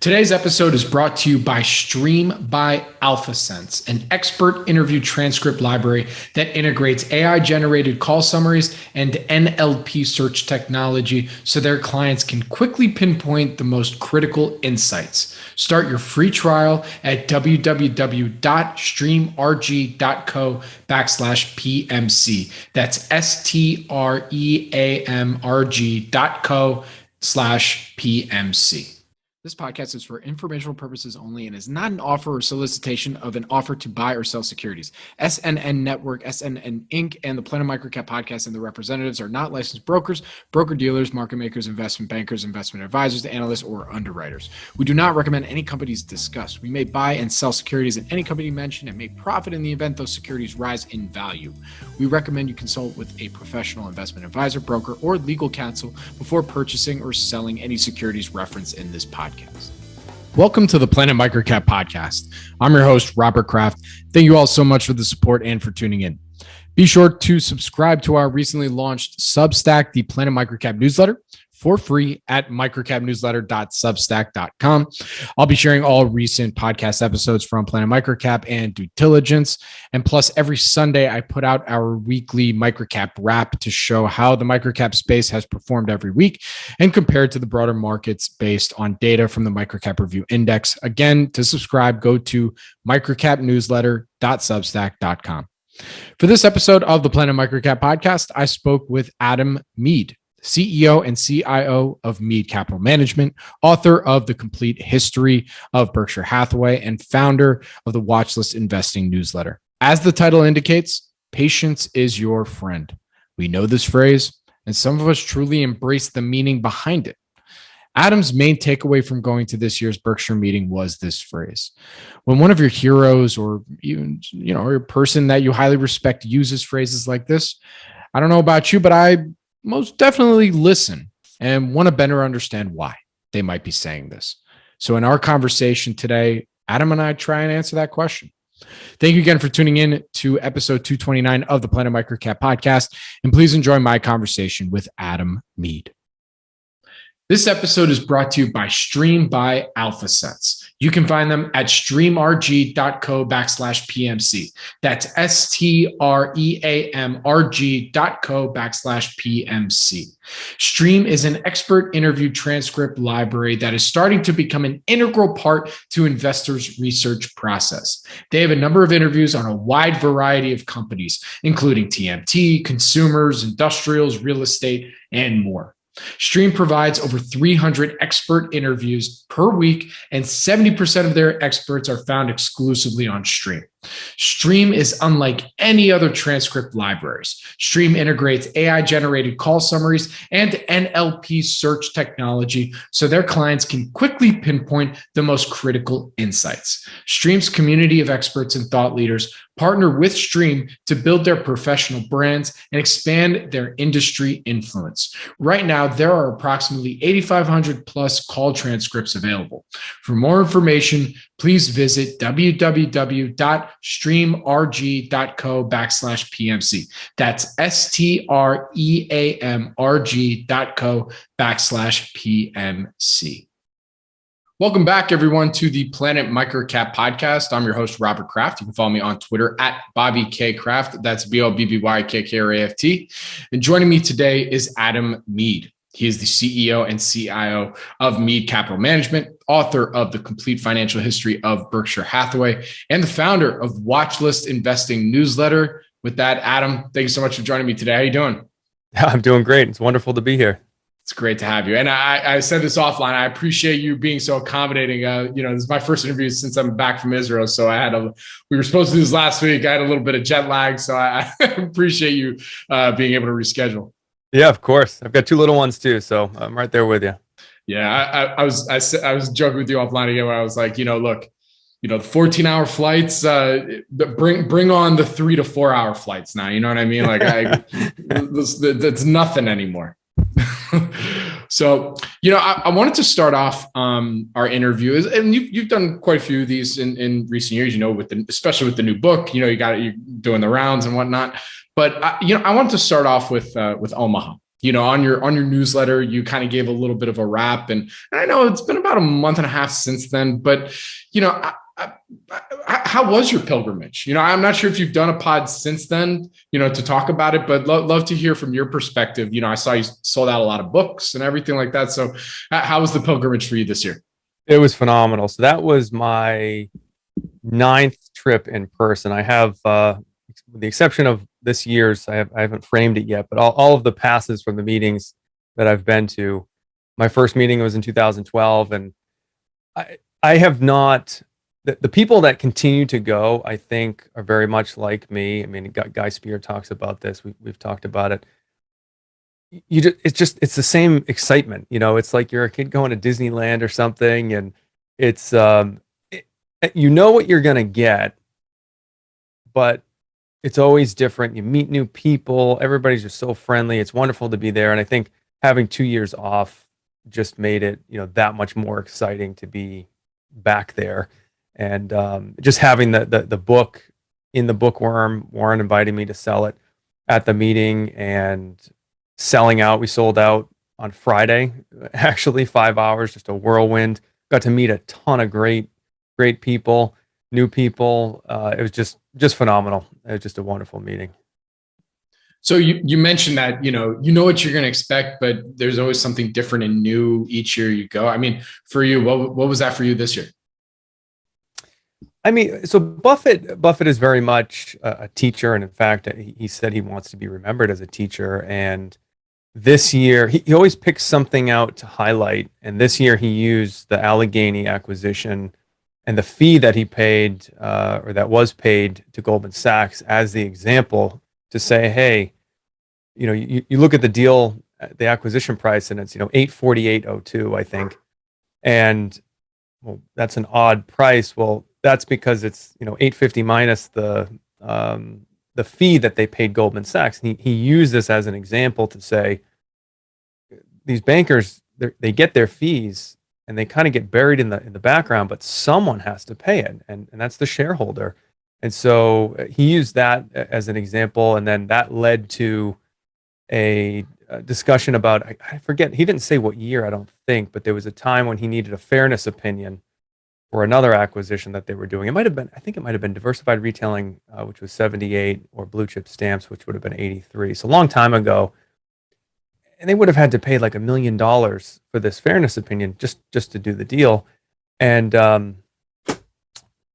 Today's episode is brought to you by Stream by AlphaSense, an expert interview transcript library that integrates AI-generated call summaries and NLP search technology so their clients can quickly pinpoint the most critical insights. Start your free trial at www.streamrg.co/PMC. That's STREAMRG.co/PMC. This podcast is for informational purposes only and is not an offer or solicitation of an offer to buy or sell securities. SNN Network, SNN Inc., and the Planet MicroCap Podcast and the representatives are not licensed brokers, broker-dealers, market makers, investment bankers, investment advisors, analysts, or underwriters. We do not recommend any companies discussed. We may buy and sell securities in any company mentioned and may profit in the event those securities rise in value. We recommend you consult with a professional investment advisor, broker, or legal counsel before purchasing or selling any securities referenced in this podcast. Welcome to the Planet MicroCap Podcast. I'm your host, Robert Kraft. Thank you all so much for the support and for tuning in. Be sure to subscribe to our recently launched Substack, the Planet MicroCap Newsletter, for free at microcapnewsletter.substack.com. I'll be sharing all recent podcast episodes from Planet MicroCap and Due Diligence. And plus, every Sunday, I put out our weekly MicroCap wrap to show how the microcap space has performed every week and compared to the broader markets based on data from the MicroCap Review Index. Again, to subscribe, go to microcapnewsletter.substack.com. For this episode of the Planet MicroCap Podcast, I spoke with Adam Mead, CEO and CIO of Mead Capital Management, author of The Complete History of Berkshire Hathaway, and founder of the Watchlist Investing Newsletter. As the title indicates, patience is your friend. We know this phrase, and some of us truly embrace the meaning behind it. Adam's main takeaway from going to this year's Berkshire meeting was this phrase. When one of your heroes or even, or a person that you highly respect uses phrases like this, I don't know about you, but I most definitely listen and want to better understand why they might be saying this. So in our conversation today, Adam and I try and answer that question. Thank you again for tuning in to episode 229 of the Planet MicroCap Podcast, and please enjoy my conversation with Adam Mead. This episode is brought to you by Stream by AlphaSense. You can find them at streamrg.co/PMC. That's STREAMRG.co/PMC. Stream is an expert interview transcript library that is starting to become an integral part to investors' research process. They have a number of interviews on a wide variety of companies, including TMT, consumers, industrials, real estate, and more. Stream provides over 300 expert interviews per week, and 70% of their experts are found exclusively on Stream. Stream is unlike any other transcript libraries. Stream integrates AI-generated call summaries and NLP search technology so their clients can quickly pinpoint the most critical insights. Stream's community of experts and thought leaders partner with Stream to build their professional brands and expand their industry influence. Right now, there are approximately 8,500 plus call transcripts available. For more information, please visit www.streamrg.co/PMC. That's STREAMRG.co/PMC. Welcome back, everyone, to the Planet MicroCap Podcast. I'm your host, Robert Kraft. You can follow me on Twitter at Bobby K. Kraft. That's BOBBYKKRAFT. And joining me today is Adam Mead. He is the CEO and CIO of Mead Capital Management, author of The Complete Financial History of Berkshire Hathaway, and the founder of Watchlist Investing Newsletter. With that, Adam, thank you so much for joining me today. How are you doing? I'm doing great. It's wonderful to be here. It's great to have you. And I said this offline. I appreciate you being so accommodating. This is my first interview since I'm back from Israel. So we were supposed to do this last week. I had a little bit of jet lag. So I appreciate you being able to reschedule. Yeah, of course. I've got two little ones too. So I'm right there with you. Yeah. I was joking with you offline again where I was like, look, the 14-hour flights, bring on the 3 to 4 hour flights now. You know what I mean? Like that's nothing anymore. So, I wanted to start off our interview, and you've done quite a few of these in recent years, especially with the new book, you're doing the rounds and whatnot. But I wanted to start off with Omaha. on your newsletter, you kind of gave a little bit of a wrap, and I know it's been about a month and a half since then, but how was your pilgrimage? I'm not sure if you've done a pod since then, to talk about it, but love to hear from your perspective. I saw you sold out a lot of books and everything like that. So how was the pilgrimage for you this year? It was phenomenal. So that was my 9th trip in person. I have, with the exception of this year's, I haven't framed it yet, but all of the passes from the meetings that I've been to. My first meeting was in 2012, and I have not. The people that continue to go, I think, are very much like me. I mean, Guy Spear talks about this. We've talked about it. It's the same excitement. It's like you're a kid going to Disneyland or something, and it's you know what you're gonna get, but it's always different. You meet new people. Everybody's just so friendly. It's wonderful to be there, and I think having 2 years off just made it that much more exciting to be back there. And just having the book in the bookworm, Warren invited me to sell it at the meeting, and selling out. We sold out on Friday, actually 5 hours, just a whirlwind. Got to meet a ton of great people, new people. It was just phenomenal. It was just a wonderful meeting. So you mentioned that, you know what you're going to expect, but there's always something different and new each year you go. I mean, for you, what was that for you this year? I mean, so Buffett is very much a teacher. And in fact, he said he wants to be remembered as a teacher. And this year, he always picks something out to highlight. And this year he used the Allegheny acquisition and the fee that he paid, or that was paid to Goldman Sachs as the example to say, hey, you look at the deal, the acquisition price, and it's, $848.02, I think. And well, that's an odd price. Well, that's because it's, $850 minus the fee that they paid Goldman Sachs. And he used this as an example to say, these bankers, they get their fees and they kind of get buried in the background, but someone has to pay it. And that's the shareholder. And so he used that as an example. And then that led to a discussion about, I forget, he didn't say what year, I don't think, but there was a time when he needed a fairness opinion for another acquisition that they were doing. I think it might have been Diversified Retailing, which was 78, or Blue Chip Stamps, which would have been 83. So a long time ago. And they would have had to pay like $1 million for this fairness opinion just to do the deal. And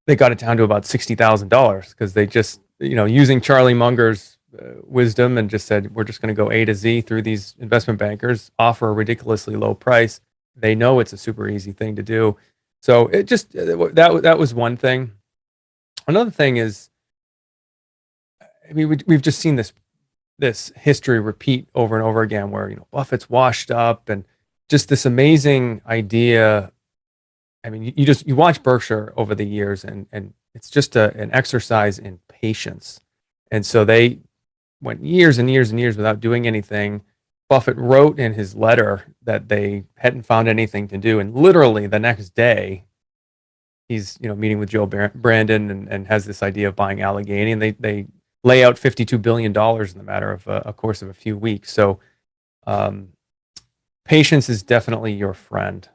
they got it down to about $60,000 because they just, using Charlie Munger's wisdom, and just said, we're just going to go A to Z through these investment bankers, offer a ridiculously low price. They know it's a super easy thing to do. So it just, that was one thing. Another thing is, I mean, we've just seen this history repeat over and over again where, Buffett's washed up, and just this amazing idea. I mean, you watch Berkshire over the years, and it's just an exercise in patience. And so they went years and years and years without doing anything. Buffett wrote in his letter that they hadn't found anything to do. And literally the next day, he's, meeting with Joe Brandon and has this idea of buying Allegheny, and they lay out $52 billion in the matter of a course of a few weeks. So patience is definitely your friend.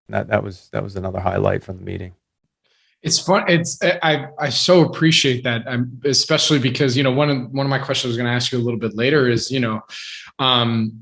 That was another highlight from the meeting. It's fun. I so appreciate that, especially because one of my questions I was going to ask you a little bit later is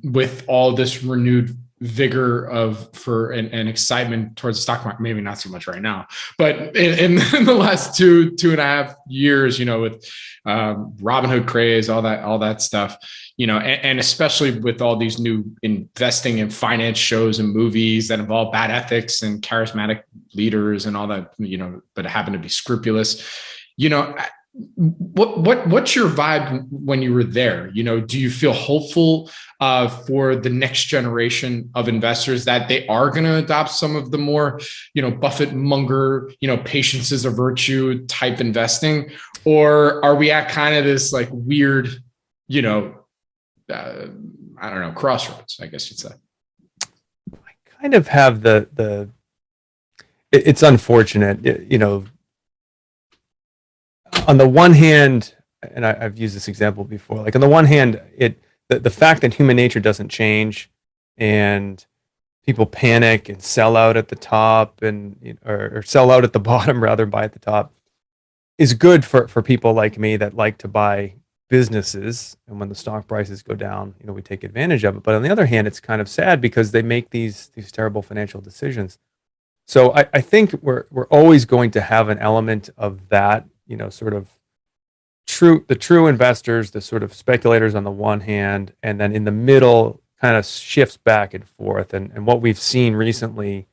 with all this renewed vigor and excitement towards the stock market, maybe not so much right now, but in the last two and a half years, with Robinhood craze, all that stuff, and especially with all these new investing and finance shows and movies that involve bad ethics and charismatic leaders and all that, but happen to be scrupulous, what's your vibe when you were there? Do you feel hopeful for the next generation of investors that they are going to adopt some of the more, Buffett Munger, patience is a virtue type investing? Or are we at kind of this like weird, I don't know, crossroads, I guess you'd say? I kind of have it's unfortunate, on the one hand, and I've used this example before, like on the one hand, the fact that human nature doesn't change, and people panic and sell out at the top, and or sell out at the bottom rather, buy at the top, is good for people like me that like to buy businesses. And when the stock prices go down, we take advantage of it. But on the other hand, it's kind of sad because they make these terrible financial decisions. So I think we're always going to have an element of that, sort of the true investors, the sort of speculators on the one hand, and then in the middle kind of shifts back and forth. And what we've seen recently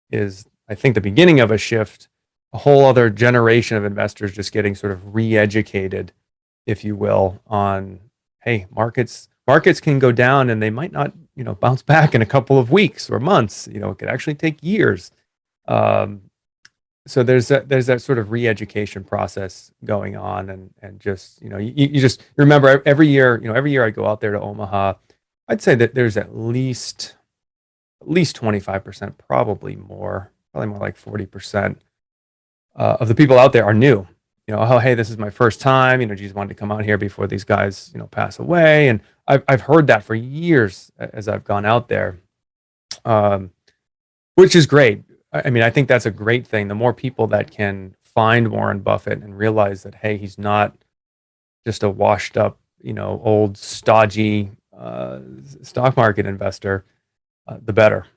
is, I think, the beginning of a shift, a whole other generation of investors just getting sort of re-educated, if you will, on, hey, markets can go down and they might not, bounce back in a couple of weeks or months. It could actually take years. So there's that sort of re-education process going on, and just, you just remember every year I go out there to Omaha, I'd say that there's at least 25%, probably more like 40%, of the people out there are new. Oh, hey, this is my first time. Geez, wanted to come out here before these guys, pass away. And I've heard that for years as I've gone out there, which is great. I mean, I think that's a great thing. The more people that can find Warren Buffett and realize that, hey, he's not just a washed up, old stodgy stock market investor, the better.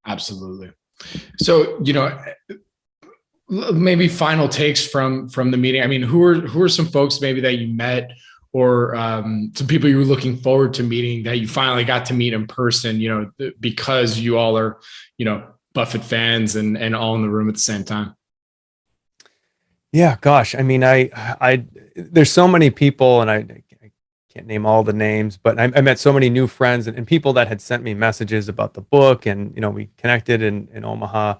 Absolutely. So, maybe final takes from the meeting. I mean, who are some folks maybe that you met, or some people you were looking forward to meeting that you finally got to meet in person, because you all are, Buffett fans and all in the room at the same time? Yeah, gosh. I mean, I there's so many people, and I can't name all the names, but I met so many new friends and people that had sent me messages about the book, and we connected in Omaha.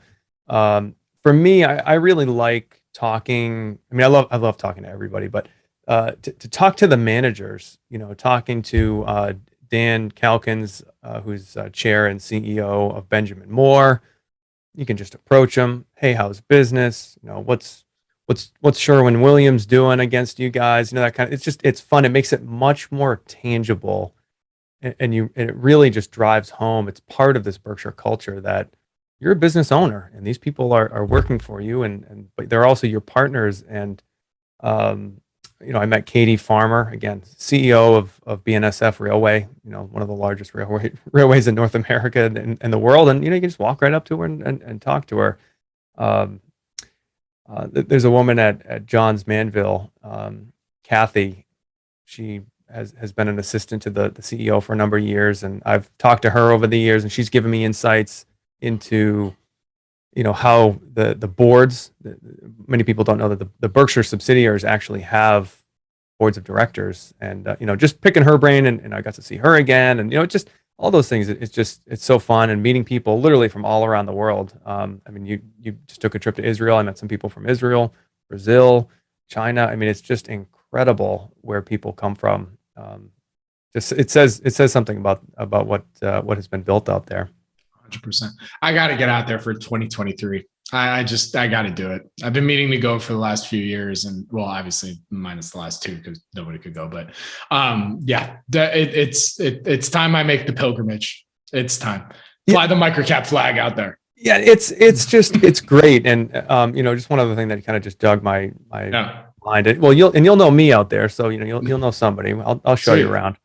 For me, I really like talking. I mean, I love talking to everybody, but to talk to the managers, talking to Dan Calkins, who's chair and CEO of Benjamin Moore. You can just approach him. Hey, how's business? What's Sherwin-Williams doing against you guys? That kind of. It's fun. It makes it much more tangible, and it really just drives home. It's part of this Berkshire culture that you're a business owner, and these people are working for you, but they're also your partners. And I met Katie Farmer, again, CEO of BNSF Railway, one of the largest railways in North America and the world. And, you can just walk right up to her and talk to her. There's a woman at Johns Manville, Kathy. She has been an assistant to the CEO for a number of years. And I've talked to her over the years, and she's given me insights into, how the boards, many people don't know that the Berkshire subsidiaries actually have boards of directors, and, just picking her brain, and I got to see her again, and, just all those things. It's so fun, and meeting people literally from all around the world. I mean, you just took a trip to Israel. I met some people from Israel, Brazil, China. I mean, it's just incredible where people come from. It says something about what has been built out there. 100%. I got to get out there for 2023. I got to do it. I've been meaning to go for the last few years, and well, obviously minus the last two because nobody could go. But it's time I make the pilgrimage. It's time. Fly the microcap flag out there. Yeah, it's great, and just one other thing that kind of just dug my mind. Well, you'll know me out there, so you'll know somebody. I'll show you around.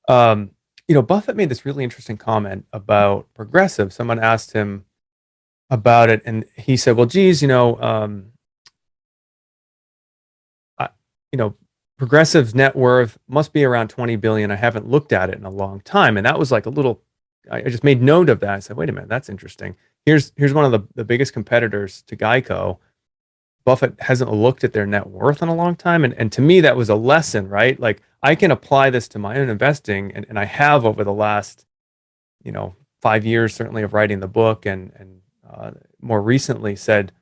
Buffett made this really interesting comment about Progressive. Someone asked him about it, and he said, well, geez, Progressive's net worth must be around 20 billion. I haven't looked at it in a long time. And that was like I just made note of that. I said, wait a minute, that's interesting. Here's one of the biggest competitors to Geico. Buffett hasn't looked at their net worth in a long time. And to me, that was a lesson, right? Like, I can apply this to my own investing, and I have over the last, 5 years, certainly, of writing the book, and more recently said,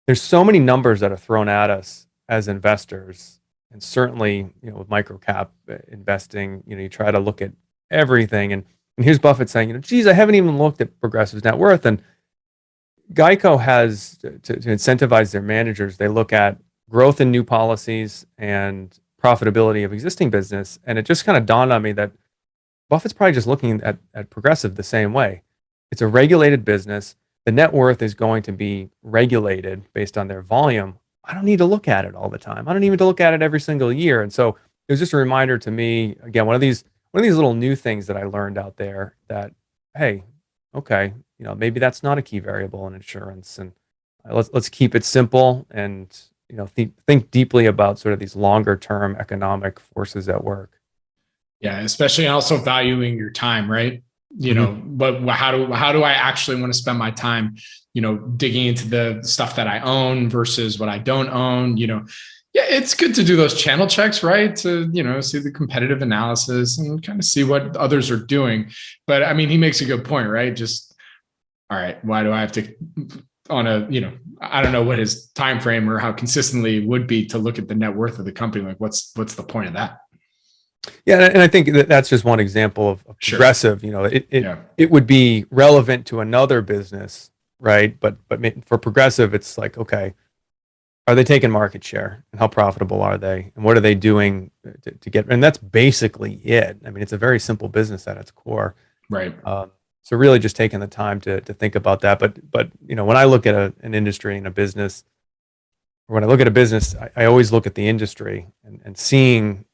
there's so many numbers that are thrown at us as investors, and certainly, with microcap investing, you try to look at everything, and here's Buffett saying, geez, I haven't even looked at Progressive's net worth. And Geico has to incentivize their managers. They look at growth in new policies and profitability of existing business. And it just kind of dawned on me that Buffett's probably just looking at Progressive the same way. It's a regulated business. The net worth is going to be regulated based on their volume. I don't need to look at it all the time. I don't even need to look at it every single year. And so it was just a reminder to me, again, one of these little new things that I learned out there that, hey, okay, maybe that's not a key variable in insurance, and let's keep it simple, and think deeply about sort of these longer term economic forces at work. Yeah, especially also valuing your time, right? But how do I actually want to spend my time, digging into the stuff that I own versus what I don't own, Yeah, it's good to do those channel checks, right? To, see the competitive analysis and kind of see what others are doing. But I mean, he makes a good point, right? Just, all right, why do I have to I don't know what his time frame or how consistently it would be to look at the net worth of the company. Like what's the point of that? Yeah, and I think that's just one example of Progressive. It would be relevant to another business, right? But for Progressive, it's like, okay, are they taking market share, and how profitable are they, and what are they doing to get? And that's basically it. I mean, it's a very simple business at its core, right? So really, just taking the time to think about that. But when I look at an industry and a business, or when I look at a business, I always look at the industry and seeing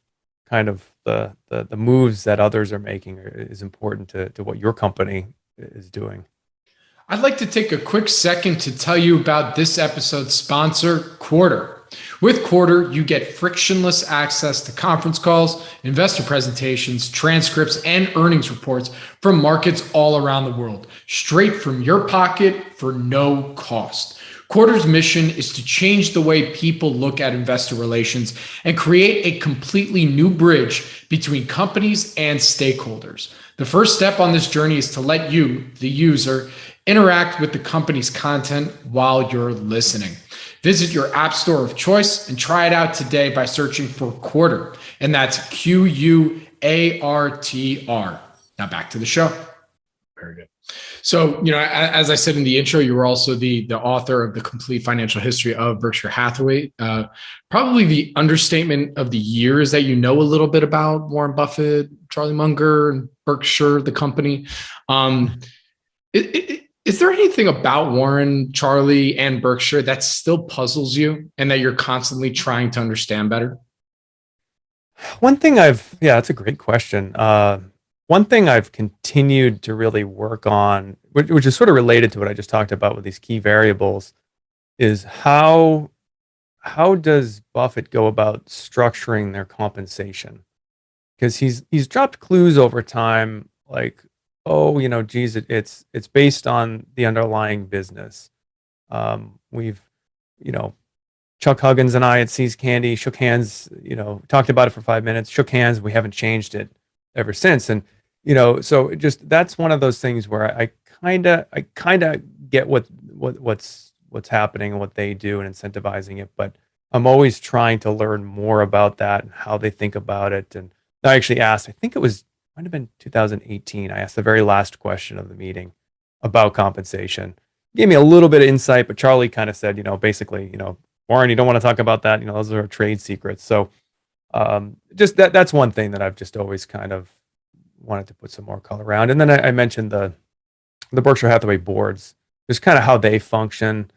kind of the moves that others are making is important to what your company is doing. I'd like to take a quick second to tell you about this episode's sponsor, Quarter. With Quarter, you get frictionless access to conference calls, investor presentations, transcripts, and earnings reports from markets all around the world, straight from your pocket for no cost. Quarter's mission is to change the way people look at investor relations and create a completely new bridge between companies and stakeholders. The first step on this journey is to let you, the user, interact with the company's content while you're listening. Visit your app store of choice and try it out today by searching for Quarter. And that's Quartr. Now back to the show. Very good. So, as I said in the intro, you were also the author of the complete financial history of Berkshire Hathaway. Probably the understatement of the year is that you know a little bit about Warren Buffett, Charlie Munger, and Berkshire, the company. Is there anything about Warren, Charlie, and Berkshire that still puzzles you and that you're constantly trying to understand better? One thing that's a great question. One thing I've continued to really work on, which is sort of related to what I just talked about with these key variables, is how does Buffett go about structuring their compensation? Because he's dropped clues over time, like, geez, it's based on the underlying business. We've, Chuck Huggins and I at Seas Candy shook hands, talked about it for 5 minutes, shook hands. We haven't changed it ever since. And, so it just, that's one of those things where I kind of get what's happening and what they do and incentivizing it. But I'm always trying to learn more about that and how they think about it. And I actually asked, I think might have been 2018. I asked the very last question of the meeting about compensation. Gave me a little bit of insight, but Charlie kind of said, basically, Warren, you don't want to talk about that. Those are trade secrets. So just that's one thing that I've just always kind of wanted to put some more color around. And then I mentioned the Berkshire Hathaway boards, just kind of how they function.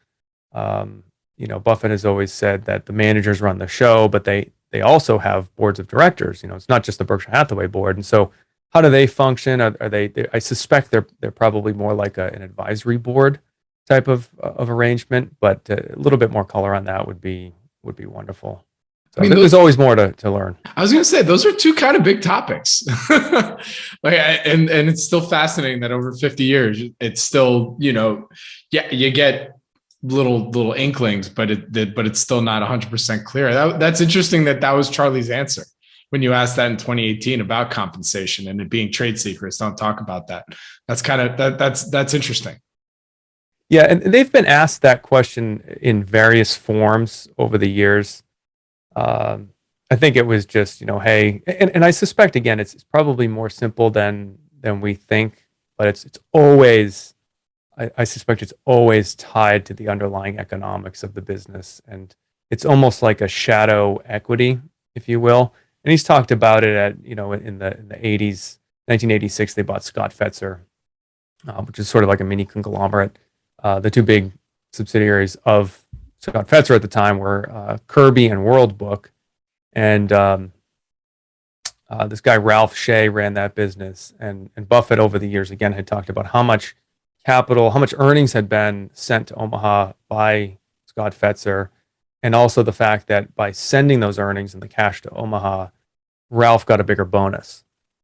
Buffett has always said that the managers run the show, but they also have boards of directors. It's not just the Berkshire Hathaway board. And so how do they function? Are they I suspect they're probably more like an advisory board type of arrangement, but a little bit more color on that would be wonderful. So there's always more to learn. I was going to say, those are two kind of big topics. And it's still fascinating that over 50 years, it's still, you get little inklings, but it's still not 100% clear. That's interesting that was Charlie's answer when you asked that in 2018 about compensation and it being trade secrets. Don't talk about that. That's kind of that's interesting. Yeah, and they've been asked that question in various forms over the years. I think it was just, hey, and I suspect, again, it's probably more simple than we think, but it's always, I suspect it's always tied to the underlying economics of the business. And it's almost like a shadow equity. if you will. And he's talked about it at, in the 80s, 1986, they bought Scott Fetzer, which is sort of like a mini conglomerate. The two big subsidiaries of Scott Fetzer at the time were Kirby and World Book. And this guy, Ralph Shea, ran that business. And Buffett over the years, again, had talked about how much capital, how much earnings had been sent to Omaha by Scott Fetzer. And also the fact that by sending those earnings and the cash to Omaha, Ralph got a bigger bonus.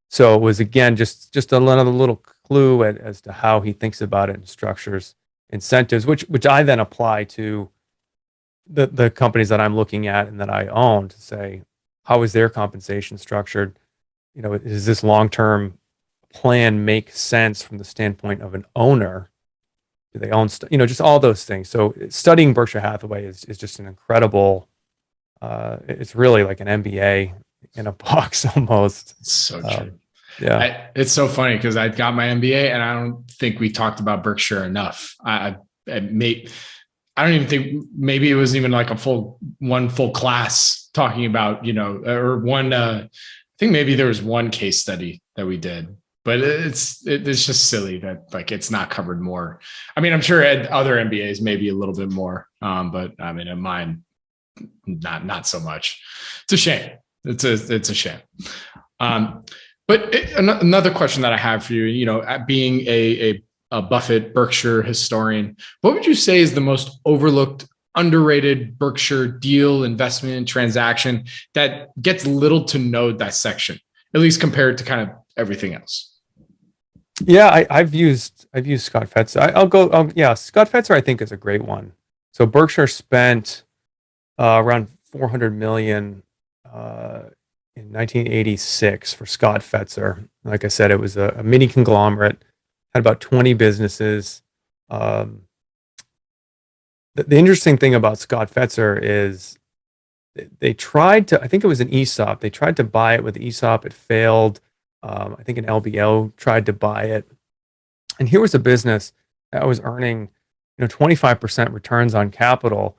So it was, again, just another little clue as to how he thinks about it and structures incentives, which I then apply to the companies that I'm looking at and that I own to say, how is their compensation structured? Does this long-term plan make sense from the standpoint of an owner? Do they own, just all those things. So studying Berkshire Hathaway is just an incredible, it's really like an MBA in a box almost. It's so true. Yeah. It's so funny because I got my MBA and I don't think we talked about Berkshire enough. I don't even think maybe it wasn't even like one full class talking about, or one, I think maybe there was one case study that we did, but it's just silly that like it's not covered more. I mean, I'm sure at other MBAs maybe a little bit more, but I mean, at mine, not so much. It's a shame. It's a shame. But another question that I have for you, being a Buffett Berkshire historian, what would you say is the most overlooked, underrated Berkshire deal, investment, transaction that gets little to no dissection, at least compared to kind of everything else? Yeah, I've used Scott Fetzer. Scott Fetzer I think is a great one. So Berkshire spent around $400 million in 1986 for Scott Fetzer. Like I said, it was a mini conglomerate, had about 20 businesses. The interesting thing about Scott Fetzer is they tried to, I think it was an ESOP. They tried to buy it with ESOP. It failed. I think an LBO tried to buy it. And here was a business that was earning, 25% returns on capital.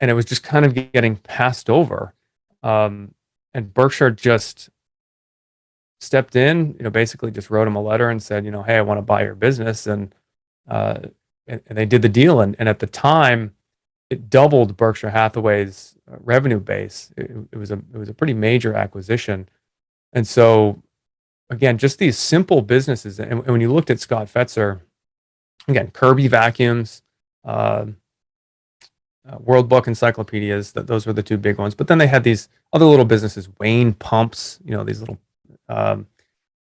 And it was just kind of getting passed over. And Berkshire just stepped in, basically just wrote him a letter and said, hey, I want to buy your business. And they did the deal. And at the time, it doubled Berkshire Hathaway's revenue base. It was a pretty major acquisition. And so, again, just these simple businesses. And when you looked at Scott Fetzer, again, Kirby vacuums, World Book encyclopedias, those were the two big ones. But then they had these other little businesses, Wayne Pumps, these little,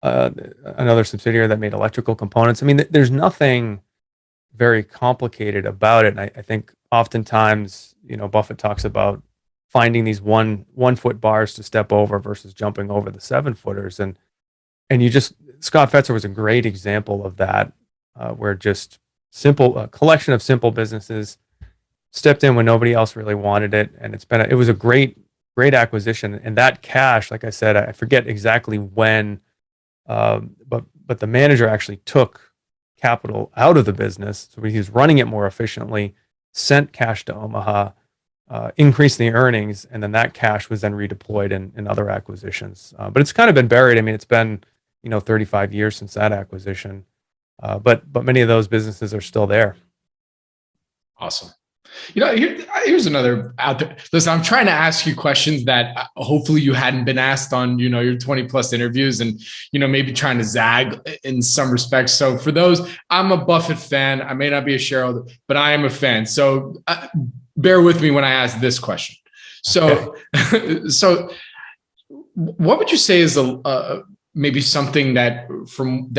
another subsidiary that made electrical components. I mean, there's nothing very complicated about it. And I think oftentimes, Buffett talks about finding these one foot bars to step over versus jumping over the 7-footers. And Scott Fetzer was a great example of that, where just a collection of simple businesses stepped in when nobody else really wanted it. And it was a great acquisition. And that cash, like I said, I forget exactly when, but the manager actually took capital out of the business. So he was running it more efficiently, sent cash to Omaha, increased the earnings, and then that cash was then redeployed in other acquisitions. But it's kind of been buried. I mean, it's been, 35 years since that acquisition. But many of those businesses are still there. Awesome. Here's another out there. Listen, I'm trying to ask you questions that hopefully you hadn't been asked on, your 20 plus interviews and, maybe trying to zag in some respects. So for those, I'm a Buffett fan. I may not be a shareholder, but I am a fan. So bear with me when I ask this question. So, okay. So what would you say is maybe something that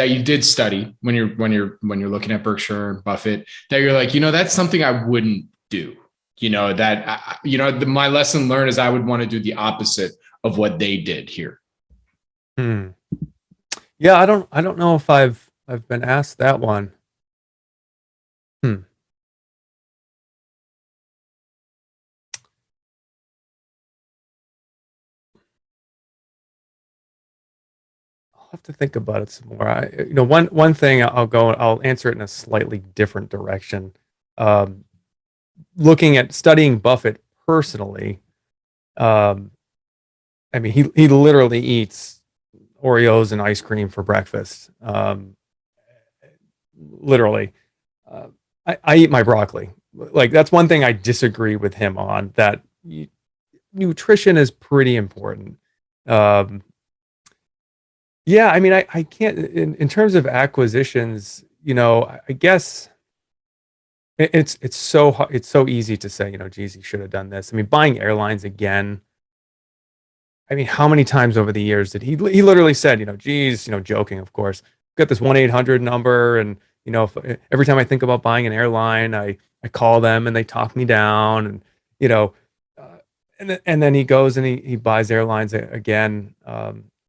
you did study when you're looking at Berkshire and Buffett that you're like, that's something I wouldn't do, my lesson learned is I would want to do the opposite of what they did here. Yeah, I don't know if I've been asked that one. I'll have to think about it some more. One thing I'll answer it in a slightly different direction. Looking at studying Buffett personally, and I mean, he literally eats Oreos and ice cream for breakfast. Literally, I eat my broccoli. Like, that's one thing I disagree with him on. That nutrition is pretty important. Um, yeah, I mean, I can't in terms of acquisitions. I guess it's so easy to say, geez, he should have done this. I mean, buying airlines again. I mean, how many times over the years did he literally said, geez, joking, of course, got this 1-800 number, and every time I think about buying an airline, I call them and they talk me down, and uh, and then he goes and he buys airlines again.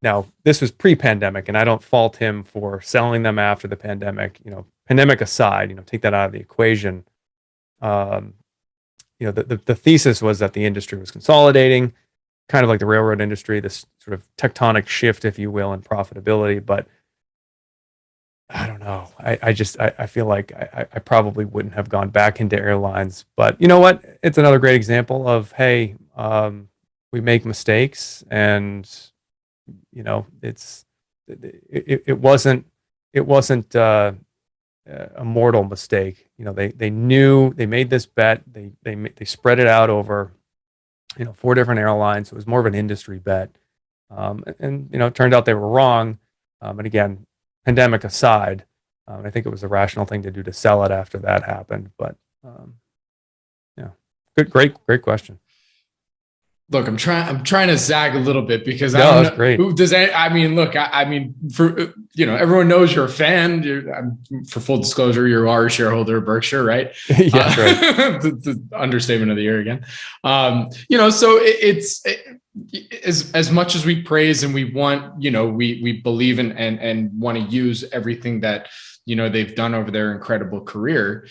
Now this was pre-pandemic, and I don't fault him for selling them after the pandemic. Pandemic aside, take that out of the equation. Um, the thesis was that the industry was consolidating, kind of like the railroad industry, this sort of tectonic shift, if you will, in profitability. But I don't know. I feel like I probably wouldn't have gone back into airlines. But you know what? It's another great example of, hey, we make mistakes, and it wasn't a mortal mistake. They knew, they made this bet. They spread it out over 4 different airlines. It was more of an industry bet, and it turned out they were wrong. And again, pandemic aside, I think it was a rational thing to do to sell it after that happened. But yeah, great question. Look, I'm trying to zag a little bit because I No, don't that's know great. who does. I mean, look, I mean, for everyone knows you're a fan. For full disclosure, you are a shareholder of Berkshire, right? Yes, right. the understatement of the year again. So it's as much as we praise and we want, we believe in and want to use everything that they've done over their incredible career.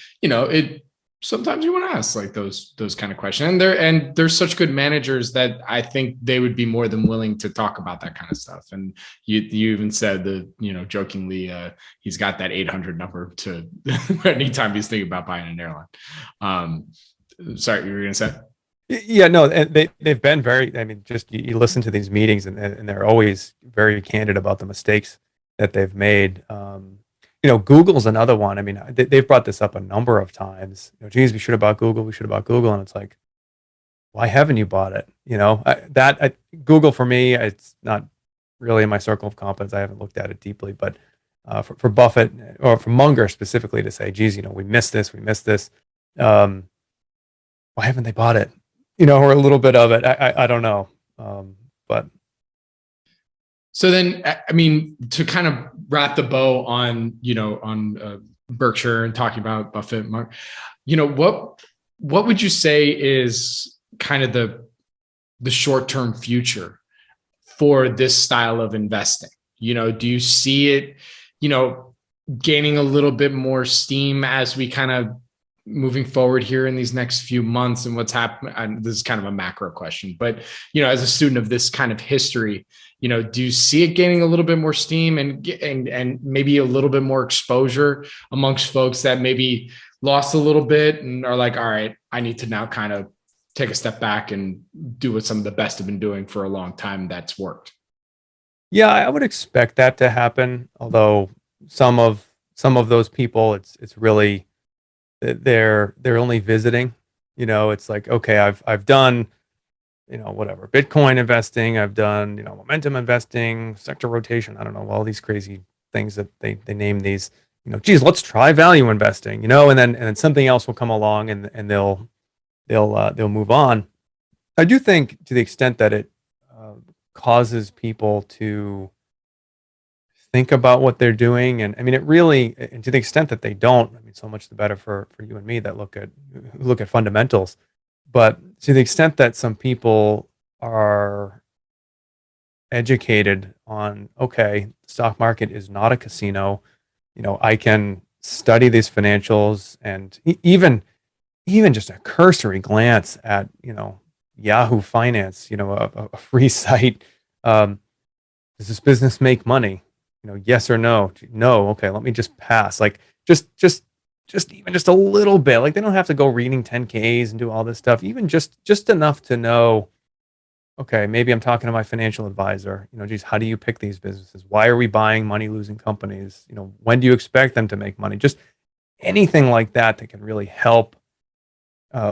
Sometimes you want to ask like those kind of questions, and there's such good managers that I think they would be more than willing to talk about that kind of stuff. And you even said that, jokingly, he's got that 800 number to anytime he's thinking about buying an airline. Sorry, you were going to say? Yeah, no, and they've been very. I mean, just you listen to these meetings, and they're always very candid about the mistakes that they've made. Google's another one. I mean, they've brought this up a number of times. Geez, we should have bought Google. We should have bought Google, and it's like, why haven't you bought it? Google for me, it's not really in my circle of competence. I haven't looked at it deeply, but for Buffett or for Munger specifically to say, geez, we missed this. Why haven't they bought it? Or a little bit of it. I don't know. But so then, I mean, to kind of wrap the bow on, Berkshire and talking about Buffett, Mark, what would you say is kind of the short-term future for this style of investing? Do you see it, gaining a little bit more steam as we kind of moving forward here in these next few months and what's happening? This is kind of a macro question, but, as a student of this kind of history, do you see it gaining a little bit more steam and maybe a little bit more exposure amongst folks that maybe lost a little bit and are like, all right, I need to now kind of take a step back and do what some of the best have been doing for a long time that's worked? yeah, I would expect that to happen. Although some of those people, it's really, they're only visiting. It's like, okay, I've done whatever, Bitcoin investing, I've done momentum investing, sector rotation, I don't know, all these crazy things that they name these. Geez, let's try value investing. And then something else will come along, and they'll move on. I do think, to the extent that it causes people to think about what they're doing, and I mean, it really, and to the extent that they don't, I mean, so much the better for you and me that look at fundamentals. But to the extent that some people are educated on, okay, the stock market is not a casino. I can study these financials, and even just a cursory glance at Yahoo Finance, a free site. Does this business make money? Yes or no? No. Okay, let me just pass. Like, just even just a little bit. Like, they don't have to go reading 10Ks and do all this stuff. Even just enough to know, okay, maybe I'm talking to my financial advisor, geez, how do you pick these businesses? Why are we buying money losing companies? When do you expect them to make money? Just anything like that that can really help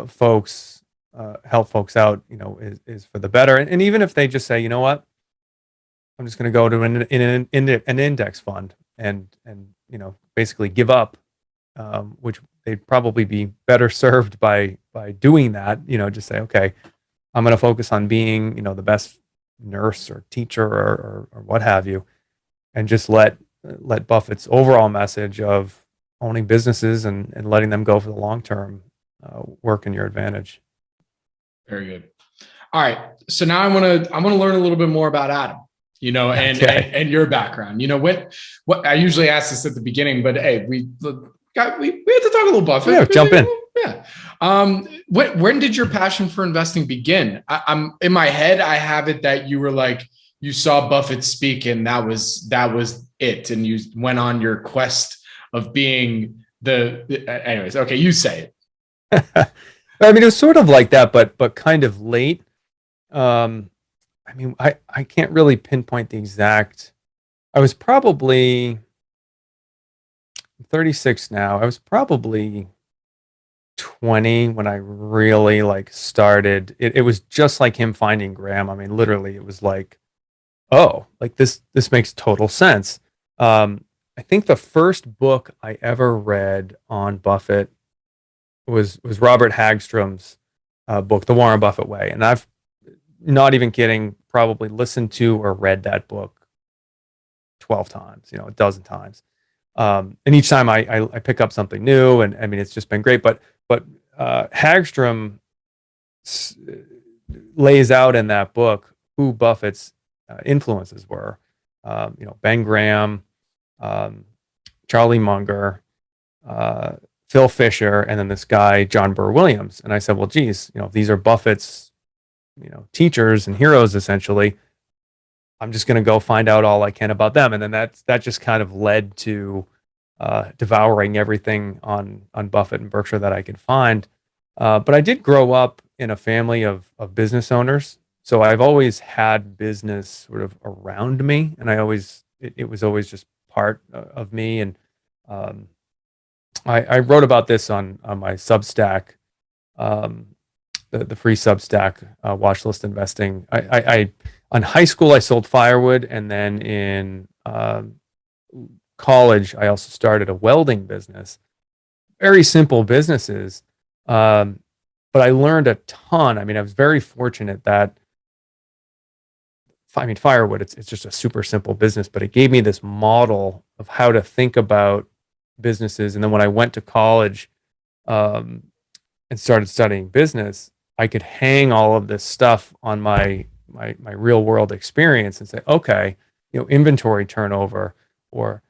folks out, is for the better. And even if they just say, you know what, I'm just going to go to an index fund and basically give up, which they'd probably be better served by doing that. Just say, okay, I'm going to focus on being, the best nurse or teacher or what have you, and just let Buffett's overall message of owning businesses and letting them go for the long term work in your advantage. Very good. All right. So now I want to learn a little bit more about Adam, and your background. What I usually ask this at the beginning, but hey, we had to talk a little Buffett. Yeah, jump in. Yeah. When did your passion for investing begin? I'm in my head, I have it that you were like, you saw Buffett speak and that was it. And you went on your quest of being anyways. Okay. You say it. I mean, it was sort of like that, but kind of late. I can't really pinpoint the exact. I was probably 36 now. I was probably 20 when I really started. It was just like him finding Graham. I mean, literally, it was like, oh, like this makes total sense. I think the first book I ever read on Buffett was Robert Hagstrom's book, The Warren Buffett Way. And I've, not even kidding, probably listened to or read that book 12 times, a dozen times. And each time I pick up something new, and I mean, it's just been great. But Hagstrom lays out in that book who Buffett's influences were. Ben Graham, Charlie Munger, Phil Fisher, and then this guy, John Burr Williams. And I said, well, geez, these are Buffett's, teachers and heroes, essentially. I'm just going to go find out all I can about them. And then that just kind of led to devouring everything on Buffett and Berkshire that I could find. But I did grow up in a family of business owners. So I've always had business sort of around me, and it was always just part of me. And I wrote about this on my Substack, the free Substack, Watchlist Investing. I on high school I sold firewood, and then in college I also started a welding business. Very simple businesses, but I learned a ton. I mean, I was very fortunate that. I mean, firewood, it's just a super simple business, but it gave me this model of how to think about businesses. And then when I went to college and started studying business, I could hang all of this stuff on my real world experience and say, okay, inventory turnover or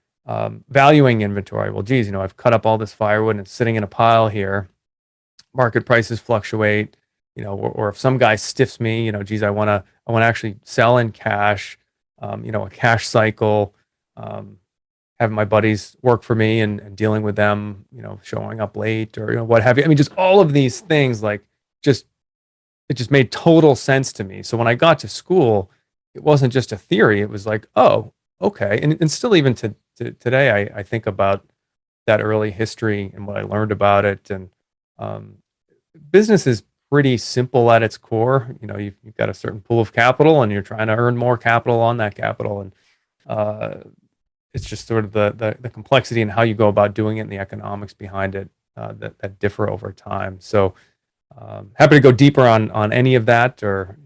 valuing inventory. Well, geez, I've cut up all this firewood and it's sitting in a pile here. Market prices fluctuate. Or if some guy stiffs me, geez, I want to actually sell in cash, a cash cycle, having my buddies work for me and dealing with them, showing up late or, what have you. I mean, just all of these things, it just made total sense to me. So when I got to school, it wasn't just a theory. It was like, oh, okay. And still even to today, I think about that early history and what I learned about it. And business is pretty simple at its core. You've got a certain pool of capital and you're trying to earn more capital on that capital. And it's just sort of the complexity and how you go about doing it and the economics behind it that differ over time. So happy to go deeper on any of that or,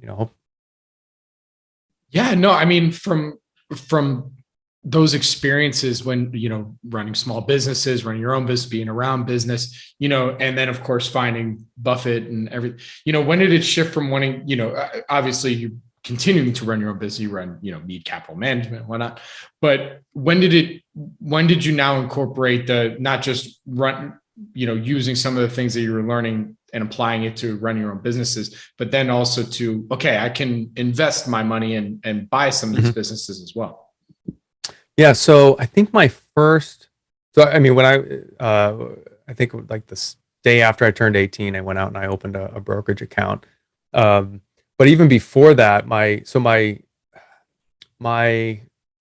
Yeah, no, I mean, from those experiences when, running small businesses, running your own business, being around business, and then of course, finding Buffett and everything, when did it shift from wanting, obviously you continuing to run your own business, you run, Mead Capital Management, whatnot, but when did you now incorporate the, not just run, using some of the things that you were learning and applying it to run your own businesses, but then also to, okay, I can invest my money and buy some of these businesses as well. Yeah, so I think when I think like this day after I turned 18, I went out and I opened a brokerage account. but even before that, my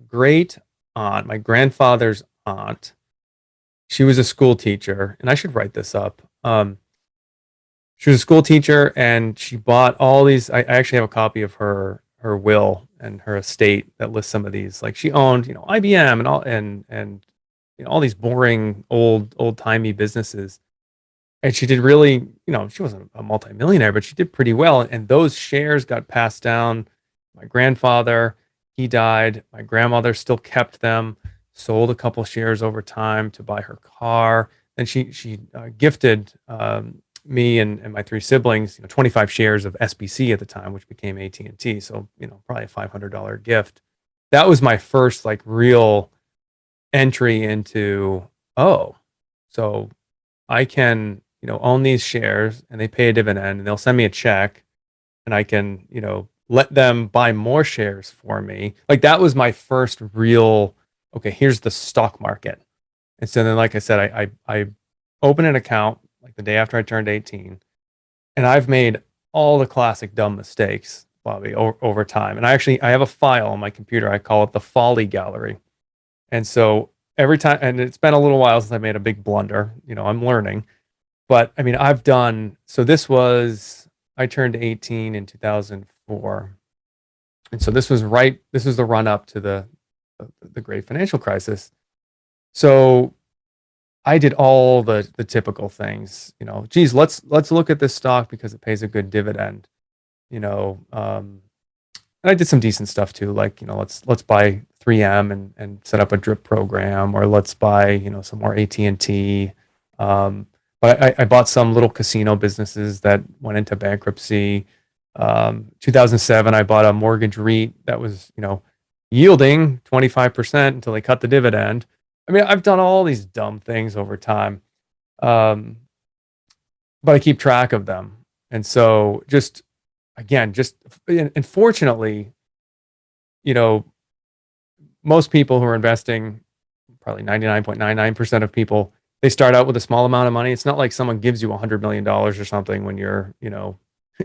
great aunt, my grandfather's aunt, she was a school teacher, and I should write this up. She was a school teacher, and she bought all these. I actually have a copy of her will and her estate that lists some of these. Like, she owned, IBM and all, and all these boring old timey businesses. And she did really, she wasn't a multimillionaire, but she did pretty well. And those shares got passed down. My grandfather, he died. My grandmother still kept them, sold a couple shares over time to buy her car. And she gifted me and my three siblings, 25 shares of SBC at the time, which became AT&T. So, probably a $500 gift. That was my first like real entry into, so I can, own these shares, and they pay a dividend, and they'll send me a check, and I can, let them buy more shares for me. Like, that was my first real, okay, here's the stock market. And so then, like I said, I opened an account like the day after I turned 18, and I've made all the classic dumb mistakes, Bobby, over time. And I have a file on my computer. I call it the Folly Gallery. And so every time, and it's been a little while since I made a big blunder, I'm learning. But I mean, I turned 18 in 2004. And so this was the run up to the great financial crisis. So I did all the typical things, geez, let's look at this stock because it pays a good dividend, and I did some decent stuff too, like, let's buy 3M and set up a drip program, or let's buy, some more AT&T. But I bought some little casino businesses that went into bankruptcy. 2007, I bought a mortgage REIT that was, yielding 25% until they cut the dividend. I mean, I've done all these dumb things over time, but I keep track of them. And so and fortunately, most people who are investing, probably 99.99% of people, they start out with a small amount of money. It's not like someone gives you $100 million or something when you're,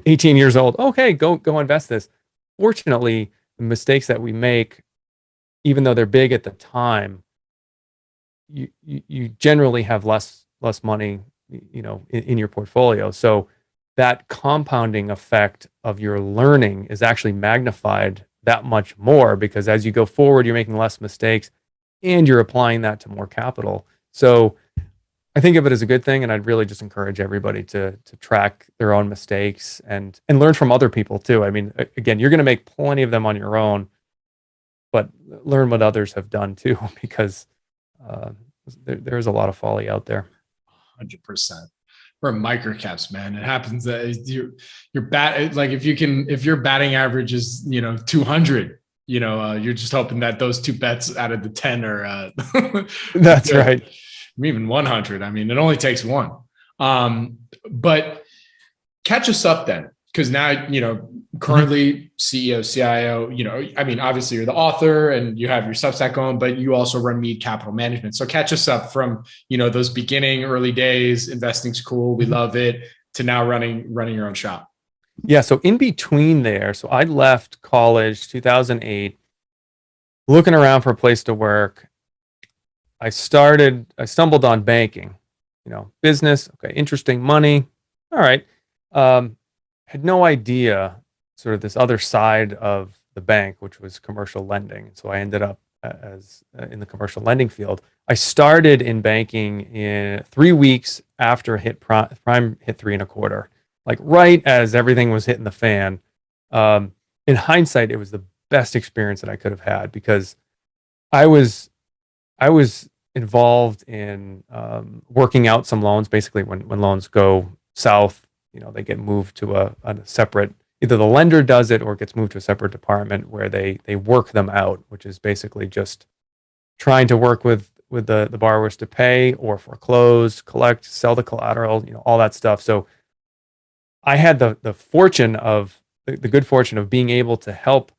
18 years old. Okay, go invest this. Fortunately, the mistakes that we make, even though they're big at the time, you generally have less money, in your portfolio. So that compounding effect of your learning is actually magnified that much more, because as you go forward, you're making less mistakes and you're applying that to more capital. So I think of it as a good thing, and I'd really just encourage everybody to track their own mistakes and learn from other people too. I mean, again, you're going to make plenty of them on your own, but learn what others have done too, because there's a lot of folly out there. 100%. We're microcaps, man. It happens that your bat, like if your batting average is 200, you're just hoping that those two bets out of the 10 are that's right. Even 100. I mean, it only takes one. But catch us up then, because now, currently CEO, CIO, I mean, obviously you're the author and you have your Substack going, but you also run Mead Capital Management. So catch us up from, those beginning early days, investing's cool, we love it, to now running your own shop. Yeah. So in between there, so I left college 2008, looking around for a place to work. I stumbled on banking, business. Okay. Interesting, money. All right. Had no idea sort of this other side of the bank, which was commercial lending. So I ended up in the commercial lending field. I started in banking in 3 weeks after prime hit 3.25, like right as everything was hitting the fan. In hindsight, it was the best experience that I could have had, because I was involved in working out some loans. Basically, when loans go south, they get moved to a separate, either the lender does it or it gets moved to a separate department where they work them out, which is basically just trying to work with the borrowers to pay or foreclose, collect, sell the collateral, all that stuff. So I had the good fortune of being able to help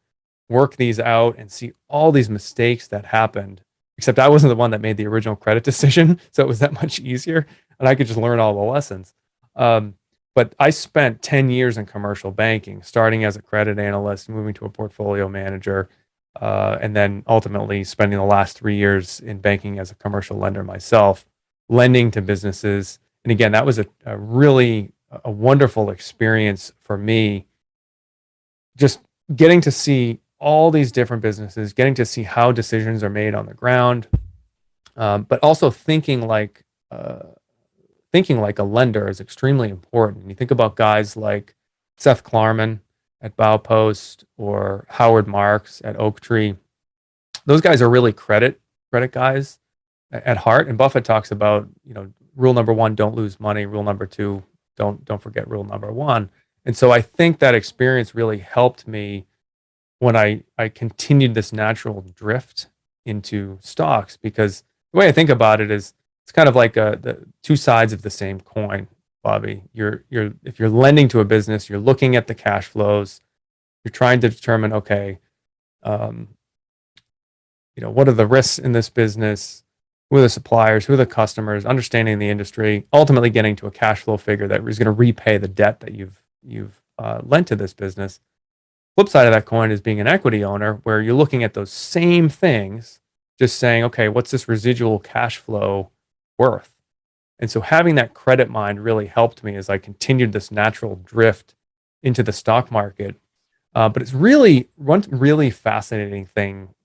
work these out and see all these mistakes that happened, except I wasn't the one that made the original credit decision. So it was that much easier, and I could just learn all the lessons. But I spent 10 years in commercial banking, starting as a credit analyst, moving to a portfolio manager, and then ultimately spending the last 3 years in banking as a commercial lender myself, lending to businesses. And again, that was a really a wonderful experience for me, just getting to see all these different businesses, getting to see how decisions are made on the ground, but also thinking like a lender is extremely important. You think about guys like Seth Klarman at Baupost or Howard Marks at Oaktree. Those guys are really credit guys at heart. And Buffett talks about, rule number one, don't lose money. Rule number two, don't forget rule number one. And so I think that experience really helped me when I continued this natural drift into stocks, because the way I think about it is it's kind of like the two sides of the same coin, Bobby. If you're lending to a business, you're looking at the cash flows, you're trying to determine, okay, what are the risks in this business? Who are the suppliers? Who are the customers? Understanding the industry, ultimately getting to a cash flow figure that is going to repay the debt that you've lent to this business. Flip side of that coin is being an equity owner, where you're looking at those same things, just saying, okay, what's this residual cash flow worth? And so having that credit mind really helped me as I continued this natural drift into the stock market. But it's really one really fascinating thing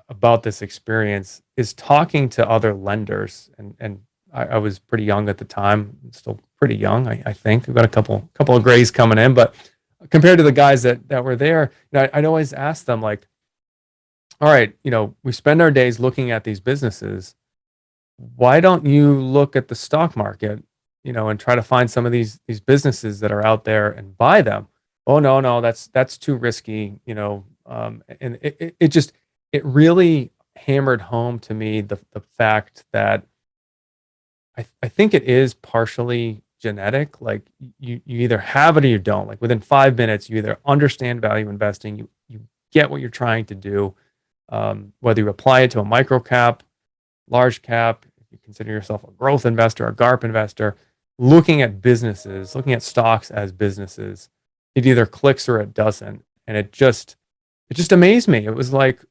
about this experience is talking to other lenders. And I was pretty young at the time, still pretty young, I think. We've got a couple of grays coming in, but compared to the guys that were there, I'd always ask them, like, all right, we spend our days looking at these businesses. Why don't you look at the stock market, and try to find some of these businesses that are out there and buy them? Oh, no, that's too risky, and it really hammered home to me the fact that I think it is partially genetic. Like you either have it or you don't. Like within 5 minutes, you either understand value investing, you get what you're trying to do, whether you apply it to a micro cap, large cap, if you consider yourself a growth investor, a GARP investor, looking at businesses, looking at stocks as businesses, it either clicks or it doesn't. And it just amazed me. It was like,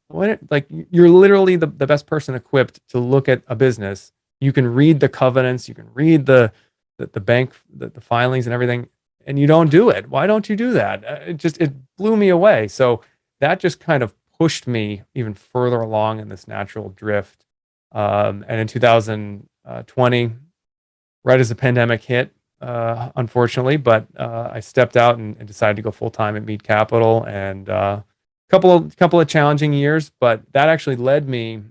you're literally the best person equipped to look at a business. You can read the covenants, you can read the bank, the filings and everything, and you don't do it. Why don't you do that? It blew me away. So that just kind of pushed me even further along in this natural drift. And in 2020, right as the pandemic hit, unfortunately, but I stepped out and decided to go full time at Mead Capital, and couple of challenging years, but that actually led me.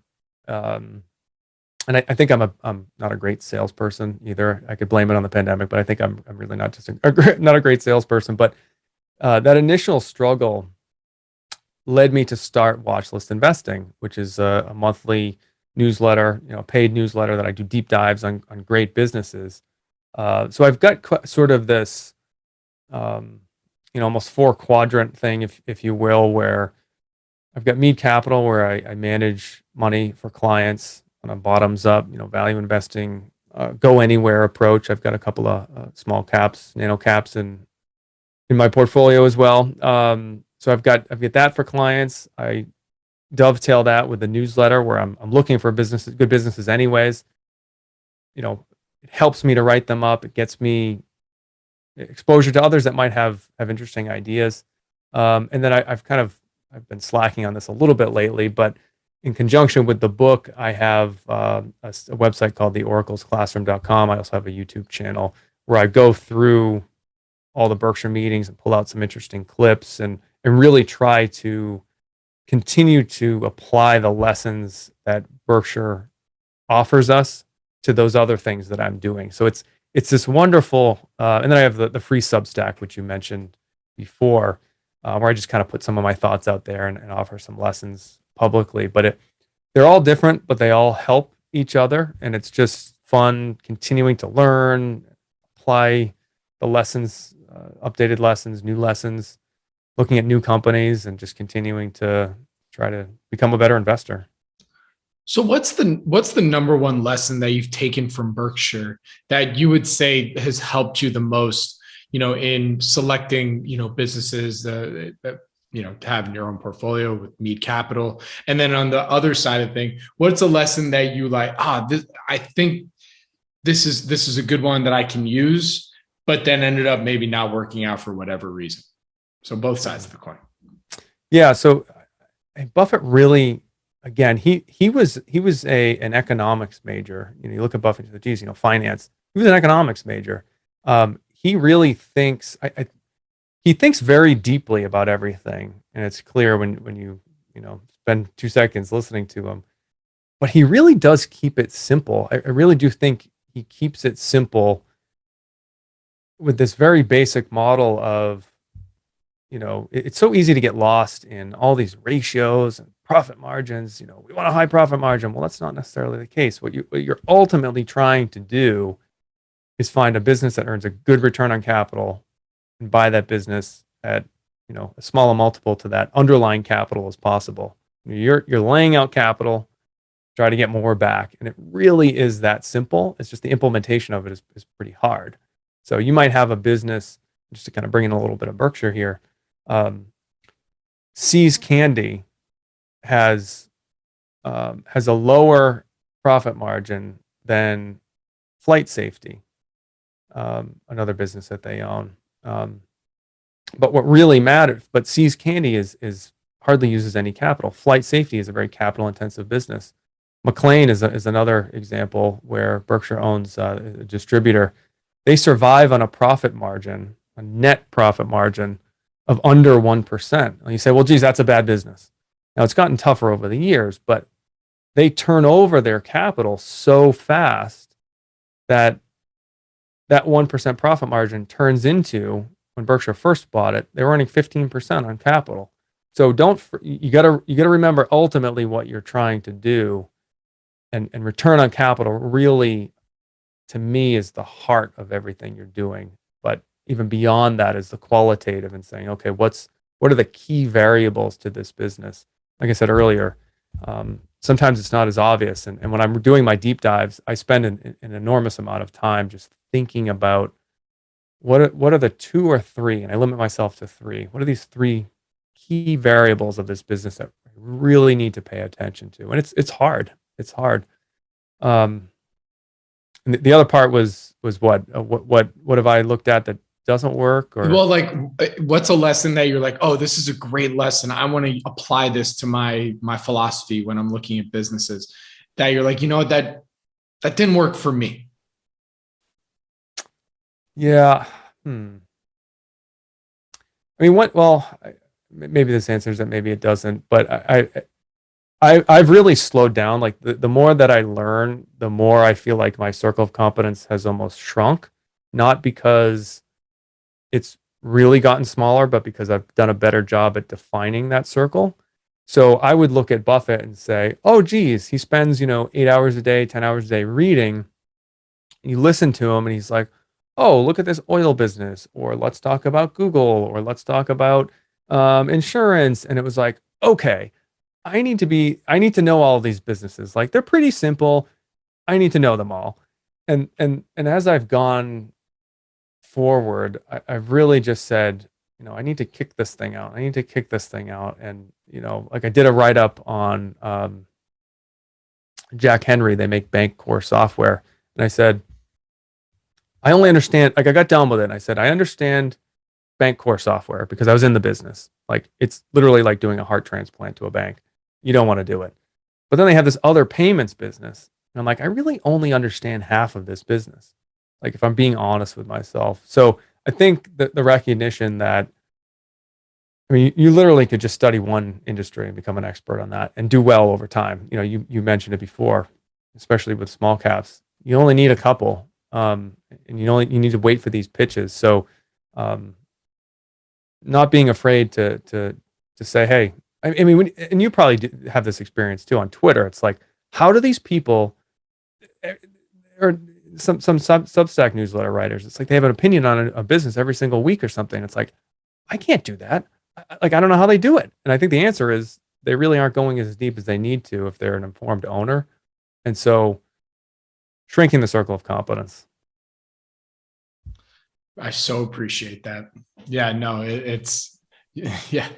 And I think I'm not a great salesperson either. I could blame it on the pandemic, but I think I'm really not just not a great salesperson. But that initial struggle led me to start Watchlist Investing, which is a monthly newsletter, paid newsletter that I do deep dives on great businesses. So I've got sort of this, almost 4-quadrant thing, if you will, where I've got Mead Capital, where I manage money for clients on a bottoms up, value investing, go anywhere approach. I've got a couple of small caps, nano caps in my portfolio as well. So I've got that for clients. I dovetail that with the newsletter, where I'm looking for good businesses anyways. It helps me to write them up. It gets me exposure to others that might have interesting ideas. And then I've been slacking on this a little bit lately, but in conjunction with the book, I have a website called theoraclesclassroom.com. I also have a YouTube channel where I go through all the Berkshire meetings and pull out some interesting clips and really try to continue to apply the lessons that Berkshire offers us to those other things that I'm doing. So it's this wonderful, and then I have the free Substack, which you mentioned before, where I just kind of put some of my thoughts out there and offer some lessons publicly. But they're all different, but they all help each other, and it's just fun continuing to learn, apply the lessons, updated lessons, new lessons, looking at new companies, and just continuing to try to become a better investor. So what's the number one lesson that you've taken from Berkshire that you would say has helped you the most, in selecting, businesses that to have in your own portfolio with Mead Capital? And then on the other side of thing, what's a lesson that you like, I think this is a good one that I can use, but then ended up maybe not working out for whatever reason. So both sides of the coin. Yeah. So Buffett really, again, he was an economics major. You look at Buffett, geez, finance. He was an economics major. He really thinks. He thinks very deeply about everything, and it's clear when you spend 2 seconds listening to him. But he really does keep it simple. I really do think he keeps it simple with this very basic model of, it's so easy to get lost in all these ratios and profit margins. We want a high profit margin. Well, that's not necessarily the case. What you're ultimately trying to do is find a business that earns a good return on capital and buy that business at, as small a multiple to that underlying capital as possible. You're laying out capital, try to get more back. And it really is that simple. It's just the implementation of it is pretty hard. So you might have a business, just to kind of bring in a little bit of Berkshire here. See's Candy has a lower profit margin than Flight Safety, another business that they own. But what really matters, but See's Candy is hardly uses any capital. Flight Safety is a very capital intensive business. McLean is another example where Berkshire owns a distributor. They survive on a profit margin, a net profit margin of under 1%. And you say, well, geez, that's a bad business. Now it's gotten tougher over the years, but they turn over their capital so fast that 1% profit margin turns into, when Berkshire first bought it, they were earning 15% on capital. So you got to remember ultimately what you're trying to do, and return on capital really, to me, is the heart of everything you're doing. But even beyond that is the qualitative and saying, okay, what are the key variables to this business? Like I said earlier, sometimes it's not as obvious. And when I'm doing my deep dives, I spend an enormous amount of time just thinking about what are the 2 or 3, and I limit myself to 3. What are these 3 key variables of this business that I really need to pay attention to? And it's hard. It's hard. And the other part was what have I looked at that doesn't work? Or, well, like, what's a lesson that you're like, oh, this is a great lesson, I want to apply this to my philosophy when I'm looking at businesses, that you're like, that didn't work for me? Yeah. I mean, maybe this answers it, maybe it doesn't, but I've really slowed down. Like the more that I learn, the more I feel like my circle of competence has almost shrunk, not because it's really gotten smaller, but because I've done a better job at defining that circle. So I would look at Buffett and say, oh, geez, he spends, 8 hours a day, 10 hours a day reading. You listen to him and he's like, oh, look at this oil business, or let's talk about Google, or let's talk about insurance. And it was like, okay, I need to know all these businesses. Like, they're pretty simple. I need to know them all. And as I've gone forward, I've really just said, I need to kick this thing out. And, like I did a write-up on Jack Henry. They make bank core software. And I said, I only understand, like I got down with it. And I said, I understand bank core software because I was in the business. Like, it's literally like doing a heart transplant to a bank. You don't want to do it. But then they have this other payments business. And I'm like, I really only understand half of this business. Like, if I'm being honest with myself. So I think that the recognition that, you literally could just study one industry and become an expert on that and do well over time. You mentioned it before, especially with small caps. You only need a couple. And you need to wait for these pitches. So not being afraid to say, hey, I mean, and you probably have this experience too on Twitter. It's like, how do these people, or some Substack newsletter writers, it's like they have an opinion on a business every single week or something. It's like, I can't do that. I don't know how they do it. And I think the answer is they really aren't going as deep as they need to if they're an informed owner. And so shrinking the circle of competence. I so appreciate that. Yeah, no, it's yeah.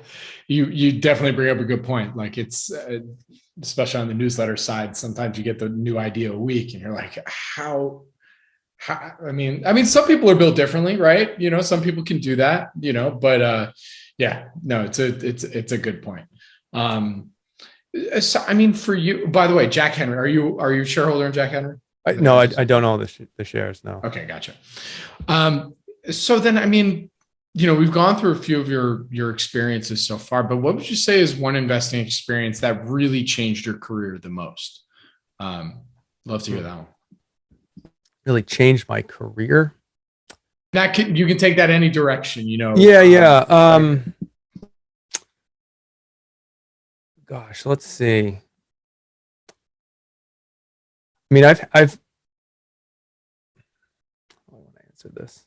You definitely bring up a good point. Like it's especially on the newsletter side, sometimes you get the new idea a week and you're like, how I mean, some people are built differently, right? Some people can do that, but yeah, no, it's a good point. So, I mean, for you, by the way, Jack Henry, are you a shareholder in Jack Henry? No, I don't own the shares. No. Okay, gotcha. So then, I mean, we've gone through a few of your experiences so far, but what would you say is one investing experience that really changed your career the most? Love to hear that one. Really changed my career. You can take that any direction, Yeah. Gosh, let's see. I mean, I want to answer this.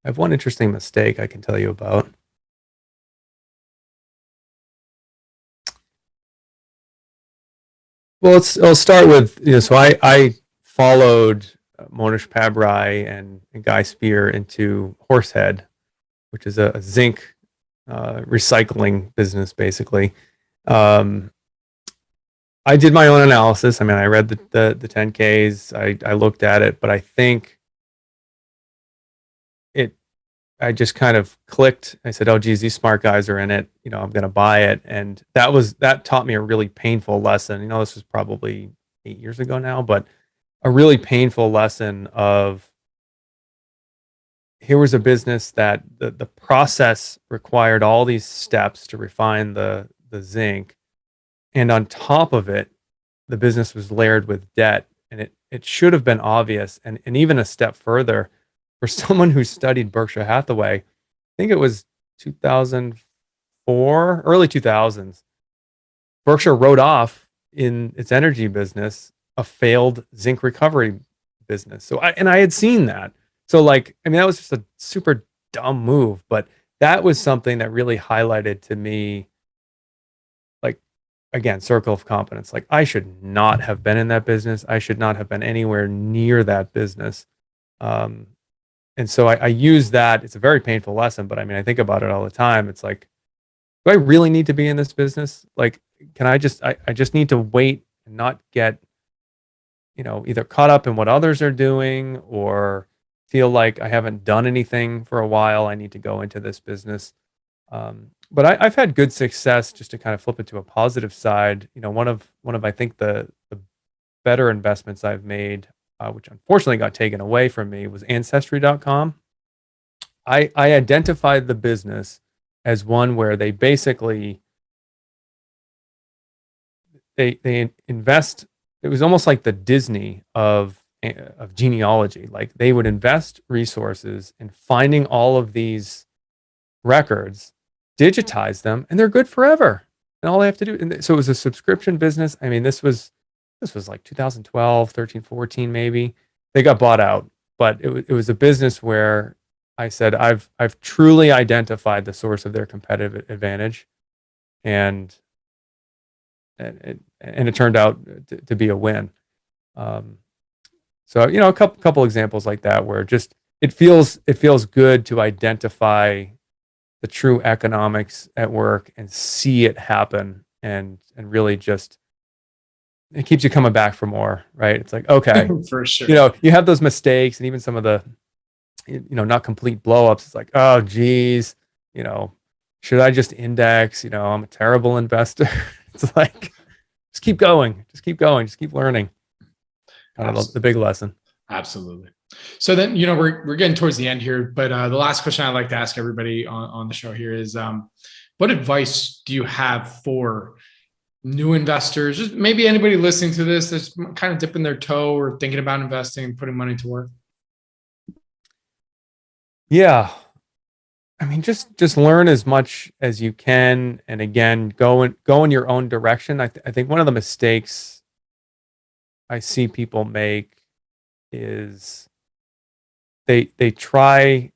I have one interesting mistake I can tell you about. Well, I'll start with, so I followed Monish Pabrai and Guy Spear into Horsehead, which is a zinc recycling business, basically. I did my own analysis. I mean, I read the 10Ks, I looked at it, but I think I just kind of clicked. I said, oh, geez, these smart guys are in it. I'm going to buy it. And that taught me a really painful lesson. This was probably 8 years ago now, but a really painful lesson of here was a business that the process required all these steps to refine the zinc. And on top of it, the business was layered with debt. And it should have been obvious. And even a step further, for someone who studied Berkshire Hathaway, I think it was 2004, early 2000s, Berkshire wrote off in its energy business a failed zinc recovery business. So I had seen that. So that was just a super dumb move, but that was something that really highlighted to me, again, circle of competence. I should not have been in that business. I should not have been anywhere near that business. And so I use that. It's a very painful lesson, but I mean, I think about it all the time. It's like, do I really need to be in this business? Can I just need to wait and not get, either caught up in what others are doing or feel like I haven't done anything for a while. I need to go into this business. But I've had good success, just to kind of flip it to a positive side. One of I think the better investments I've made, which unfortunately got taken away from me, was Ancestry.com. I identified the business as one where they basically they invest. It was almost like the Disney of genealogy. Like they would invest resources in finding all of these records, digitize them, and they're good forever. And all they have to do, and so it was a subscription business. I mean, this was like 2012, 13, 14, maybe. They got bought out, but it was a business where I said, I've truly identified the source of their competitive advantage, and it turned out to be a win. So a couple examples like that where just it feels good to identify the true economics at work and see it happen, and really just it keeps you coming back for more, right? It's like, okay, for sure. You have those mistakes and even some of the, not complete blow-ups. It's like, oh, geez, should I just index? I'm a terrible investor. It's like, just keep going, just keep learning. Kind of the big lesson. Absolutely. So then, we're getting towards the end here, but the last question I'd like to ask everybody on the show here is, what advice do you have for new investors, just maybe anybody listening to this that's kind of dipping their toe or thinking about investing and putting money to work? Yeah. I mean, just learn as much as you can. And again, go in your own direction. I think one of the mistakes I see people make is they try,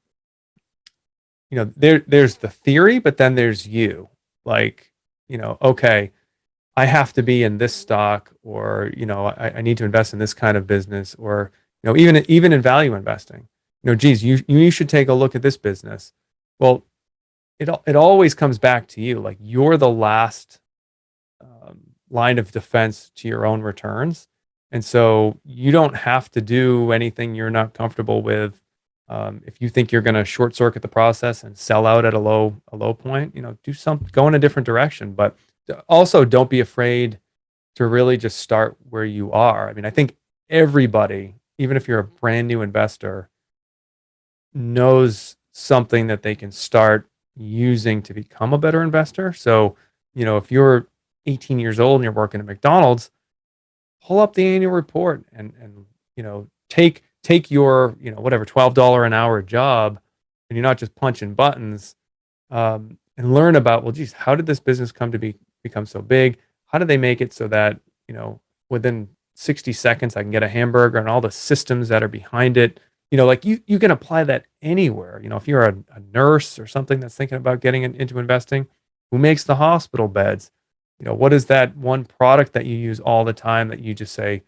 there's the theory, but then there's you. Like, okay, I have to be in this stock, or I need to invest in this kind of business, or even in value investing. Geez, you should take a look at this business. Well, it always comes back to you. Like, you're the last line of defense to your own returns, and so you don't have to do anything you're not comfortable with. If you think you're going to short circuit the process and sell out at a low point, go in a different direction. But also, don't be afraid to really just start where you are. I mean, I think everybody, even if you're a brand new investor, knows something that they can start using to become a better investor. So, if you're 18 years old and you're working at McDonald's, pull up the annual report and take your whatever $12 an hour job, and you're not just punching buttons, and learn about, well, geez, how did this business come to become so big? How did they make it so that within 60 seconds I can get a hamburger, and all the systems that are behind it? Like, you can apply that anywhere. If you're a nurse or something that's thinking about getting into investing, who makes the hospital beds? What is that one product that you use all the time that you just say,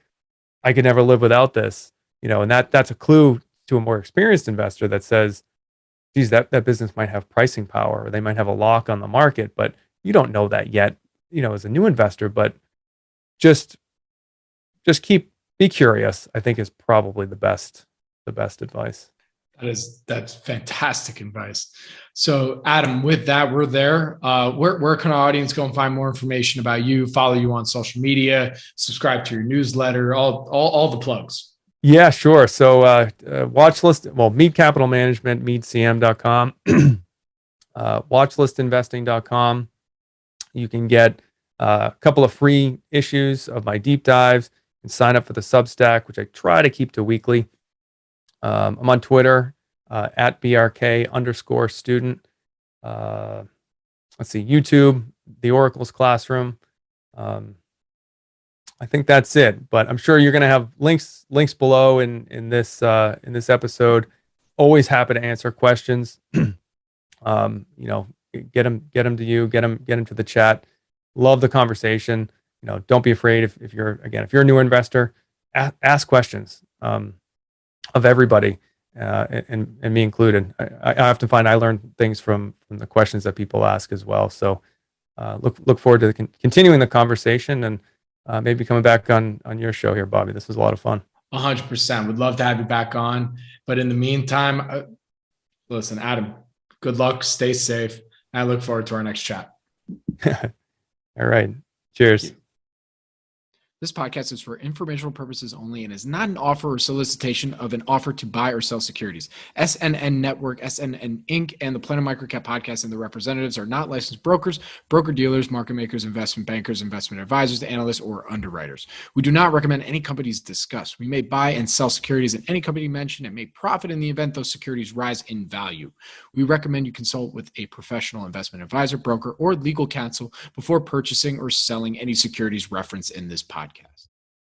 I could never live without this? And that's a clue to a more experienced investor that says, geez, that business might have pricing power, or they might have a lock on the market, but you don't know that yet, as a new investor. But just be curious, I think, is probably the best advice. That's fantastic advice. So, Adam, with that, we're there. Where can our audience go and find more information about you, follow you on social media, subscribe to your newsletter, all the plugs? Yeah, sure. So Watchlist, Mead Capital Management, meadcm.com, watchlistinvesting.com. You can get a couple of free issues of my deep dives and sign up for the Substack, which I try to keep to weekly. I'm on Twitter at BRK_student. Let's see, YouTube, The Oracle's Classroom. I think that's it, but I'm sure you're going to have links below in this episode. Always happy to answer questions. Get them to you, get them to the chat. Love the conversation. Don't be afraid if you're a new investor, ask questions of everybody, and me included. I often find I learn things from the questions that people ask as well. So look forward to continuing the conversation, and maybe coming back on your show here, Bobby. This was a lot of fun. 100%. Would love to have you back on. But in the meantime, listen, Adam, good luck. Stay safe. I look forward to our next chat. All right. Cheers. This podcast is for informational purposes only and is not an offer or solicitation of an offer to buy or sell securities. SNN Network, SNN Inc., and the Planet MicroCap Podcast and the representatives are not licensed brokers, broker-dealers, market makers, investment bankers, investment advisors, analysts, or underwriters. We do not recommend any companies discussed. We may buy and sell securities in any company mentioned and may profit in the event those securities rise in value. We recommend you consult with a professional investment advisor, broker, or legal counsel before purchasing or selling any securities referenced in this podcast.